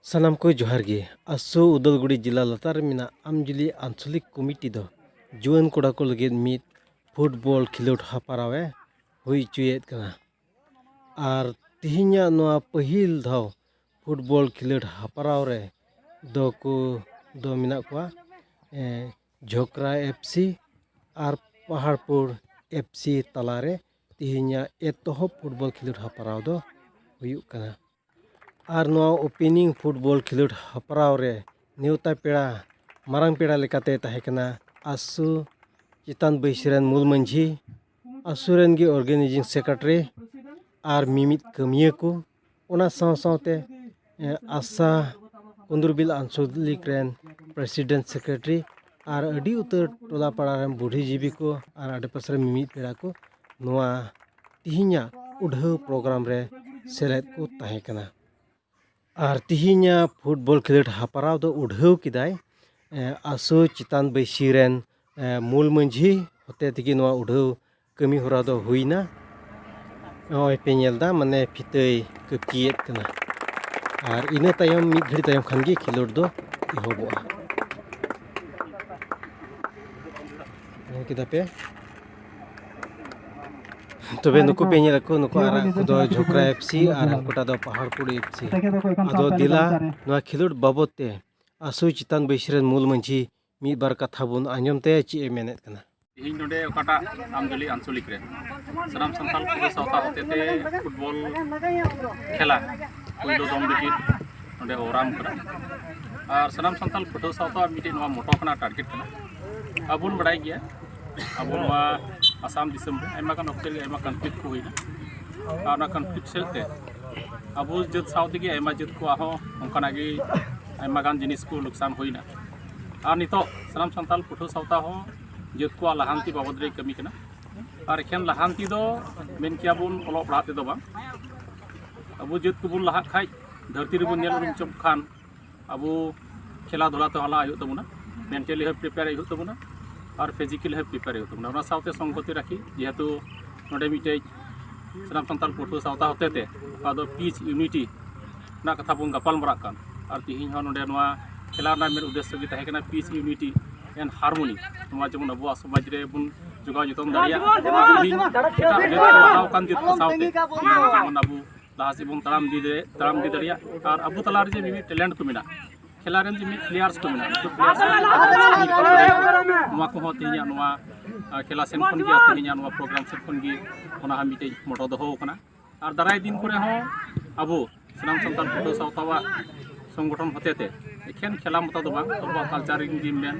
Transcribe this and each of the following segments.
सानाम को जोहार गे आसो उदलगुड़ी जिला लतार में आमजुली आंचलिक कमिटी दो जुआन कोड़ा को लगे मित फुटबॉल खिलोट हापारावे हुई चुयेत कना आर तिहिnya नोआ पहिल धाव फुटबॉल खिलोट हापाराव रे दो को दो मिना कोआ झोकरा एफसी आर पहाड़पुर एफसी तलारे तिहिnya एतोहब फुटबॉल खिलोट हापाराव दो हुयुक कना आर नोआ ओपनिंग फुटबॉल खिलोट हपराव रे नेवता पेड़ा मारांग पेड़ा लेकाते तहेकना आसु चितान बैसरेन मूल मंझी आसुरेन गे ऑर्गेनाइजिंग सेक्रेटरी आर मिमित कमिया को ओना साव सावते आशा कुंदुरबिल आंचलिक रेन प्रेसिडेंट सेक्रेटरी आर अडी उतर टोला पाड़ा रेन बुढ़ीजीवी को आर आडेपासे मिमित पेड़ा को नोआ तिहिnya उढ़ाव प्रोग्राम रे सेलेद को तहेकना आर तिहिnya फुटबॉल खिलोट हापाराव दो उढ़ाव किदाय आसो चितान बैसीरेन मूल मंझी होते तगी नोआ उढ़ाव कमी होरा दो हुईना ओय पे नेलदा माने फितै कपियेत कना आर इना तायम मिद घड़ी तायम खानगी खिलोट दो एहोबोआ किदा पे तबे नुकु पे नेलको नुकु आरा को दो झोकरा एफसी आर कोटा दो पहाड़पुर एफसी आदो दिला नोआ खिलोट बाबते आसु चितान बैसरेन मूल मंझी मिद बार कथा बुन आंजमते ची मेनेत कना ᱤᱧ ᱱᱚᱰᱮ ᱚᱠᱟᱴᱟᱜ ᱟᱢᱡᱚᱞᱤ ᱟᱧᱪᱚᱞᱤᱠ ᱨᱮ ᱥᱟᱱᱟᱢ ᱥᱟᱱᱛᱟᱲ ᱠᱚ ᱥᱟᱶᱛᱟ ᱦᱚᱛᱮᱛᱮ ᱯᱷᱩᱴᱵᱚᱞ ᱠᱷᱮᱞᱟ ᱯᱳᱭᱞᱳ ᱫᱚᱢ ᱞᱟᱹᱜᱤᱫ ᱱᱚᱰᱮ ᱚᱨᱟᱢ ᱠᱟᱱᱟ ᱟᱨ ᱥᱟᱱᱟᱢ ᱥᱟᱱᱛᱟᱲ ᱯᱟᱹᱴᱷᱩᱣᱟᱹ ᱥᱟᱶᱛᱟ ᱢᱤᱫᱴᱮᱱ ᱱᱚᱣᱟ ᱢᱚᱴᱚ ᱠᱟᱱᱟ ᱴᱟᱨᱜᱮᱴ ᱠᱟᱱᱟ ᱟᱵᱚᱱ ᱵᱟᱲᱟᱭ ᱜᱮᱭᱟ ᱟᱵᱚ ᱱᱚᱣᱟ आसाम दिसम रे आयमा गान अक्ते आयमा कन्फ्लिक्ट को हुईना और ना कन्फ्लिक्ट सेलते अबो जत साउथ के आयमा जत को आहो ओंकाना गे आयमा गान जिनिस को नुकसान हुईना और नितो सनाम संताल पुठो साउता हो जत को लहांती बाबद रे कमी कना और एखेन लहांती दो मेन किया बुन ओलो पढ़ाते दो बा अबो जत को बुन लहा खाई धरती रे बुन नेल रुम चम खान अबो खेला धुला तो हला आयु तबुना मेंटली हे प्रिपेयर आयु तबुना और फिजिकल है प्रिपेयर होता है साथ संगति राखी जेहेतु नोडे मिटे सनाम सानताल पठुआ सावता होते पीच यूनिटी ना कथा बन गपाल मरा कान और तिहिं नोडे खेला मेन उद्देश्य की तहेकना पीच यूनिटी एंड हारमोनी नोआ जेमन अब समाज रे बुन जोगाव जतन दाड़िया सावते जेमन अब लाहासी बुन ताराम दी दाड़िया और अब तलार जे मिमी टैलेंट को मेना खेला रेन जे प्लेयर्स को मेना नोआ को तिहिं नोआ खेला सेन खन गया तिहिं नोआ प्रोग्राम सेन खन गी ओना हा मिटे मोटो दहो कना और दाराय दिन करे हो अबो सनाम संतान पठुआ सावतावा संगठन होतेते एखेन खेला मत दो बांग अबो कल्चरिंग गेम मेन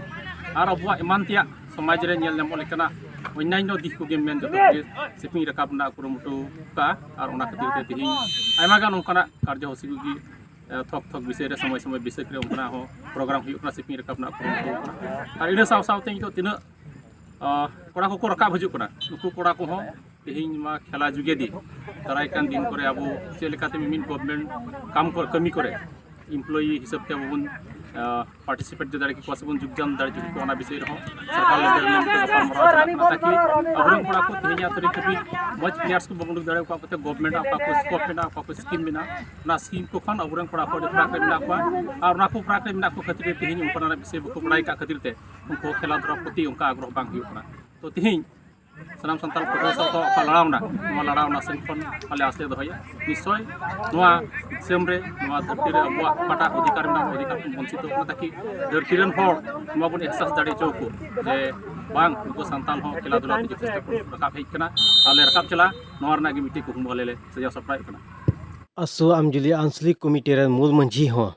और अबो इमानतिया समाज रे नेल नामो लेकना अन्यान्य दिख को गेम मेन जतो सिपिंग रकाब ना कुरुमुटु का और ओना खातिर ते तिहिं आयमा गान ओंकाना कार्य हसिगुगी थक थक विषय रे समय समय विषय रे ओंकाना हो प्रोग्राम हुयुकना सिपिंग रकाब ना कुरुमुटु और इना साव सावते तो तिना कोड़ा को रकाब हजुकना नुकु कोड़ा को हो तिहिं मा खेला जुगेदी दाराय कान दिन करे अब से लेकाते मिमिन गवर्नमेंट काम कर कमी करे एम्प्लॉई हिसाब ते बन पार्टिसिपेट दारे की पॉसिबल जुगजान दारे जुग कोना विषय रहो सरकार लेवल में गपाल मरा ताकि अबरन कोड़ा को तिहिं तरी कभी मच प्लेयर्स को बंगुक दारे को पते गवर्नमेंट आपका को स्कोप में आपका को स्कीम में ना स्कीम को खन अबरन कोड़ा को फ्राक में आपका और ना को फ्राक में आपको खातिर तिहिं उनका विषय को पढ़ाई का खातिर ते उनको खेला द्वारा प्रति उनका आग्रह बांग हुयुकना तो तिहिं सनाम संताल पठुआ सावता लड़ावना लड़ावना सेन आले आसे दहया निश्चय नोआ दिसम रे नोआ धरती रे अबुआ पटा अधिकार में अधिकार वंचित होना ताकि धरती रेन होर नोआ बन एहसास दाड़े चौको जे बांग उनको संताल हो खेला धुला के चेष्टा रकाब हेज कना आले रकाब चला नोआ रना गे मिटे को हुमले सजा सप्लाई कना आसो आमजुली आंचलिक कमिटी रेन मूल मंझी हो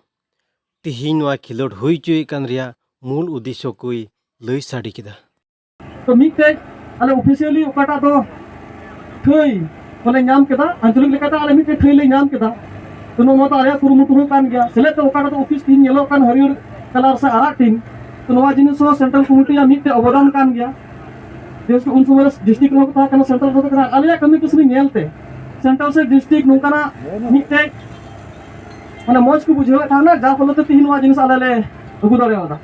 तिहिं नोआ खिलोट हुई चुई कान रिया मूल उद्देश्य कोई लई साड़ी किदा तो मिटे आले ऑफिशियली ओकाटा दो थई बोले नाम केदा आंचलिक लेकाता आले मिटे थई ले नाम केदा तो नो मत आले कुरुमुटु हो कान गया सेले तो ओकाटा तो ऑफिस तीन येलो कान हरियर कलर से आरा टीम तो नोवा जिनिस हो सेंट्रल कमिटी या मिटे अवदान कान गया देश के उन समय डिस्ट्रिक्ट नो कथा कना सेंट्रल तो कना आले कमी किसनी नेलते सेंट्रल से डिस्ट्रिक्ट नोकाना मिटे माने मौज को बुझे था ना जा फलते तीन नोवा जिनिस आले ले अगु दारे वादा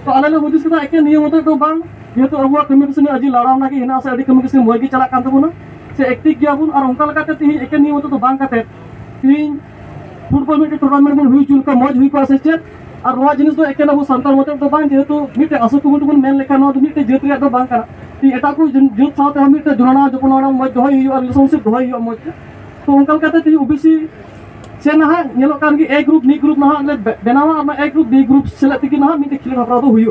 तो आले ले बुझिस कदा एके नियम तो बांग ये तो अबुआ कमी किसनी अजी लड़ावना की हिना से अडी कमी किसनी मोय की चला कान तबुना से एक्टिव गया बुन और उनका लगाते तिहिं एके नियम तो बांग काते तिहिं फुटबॉल में टूर्नामेंट में हुई चुका मौज हुई को से चेक और नवा जिनिस दो एकेला वो संताल मते तो बांग जेहेतु मिटे असु कुमुट कुन मेन लेखा नवा मिटे जेत रिया दो बांग करा ती एटा को जेत साथे हम मिटे जुनाना जपनाना मौज दोहई हुई और रिलेशनशिप दोहई हुई मौज तो उनकल कहते ती ओबीसी से नहा नेलो कान की ए ग्रुप नी ग्रुप नहा ले बेनावा ए ग्रुप बी ग्रुप सेलेक्ट की नहा मिटे खिले हपरा दो हुई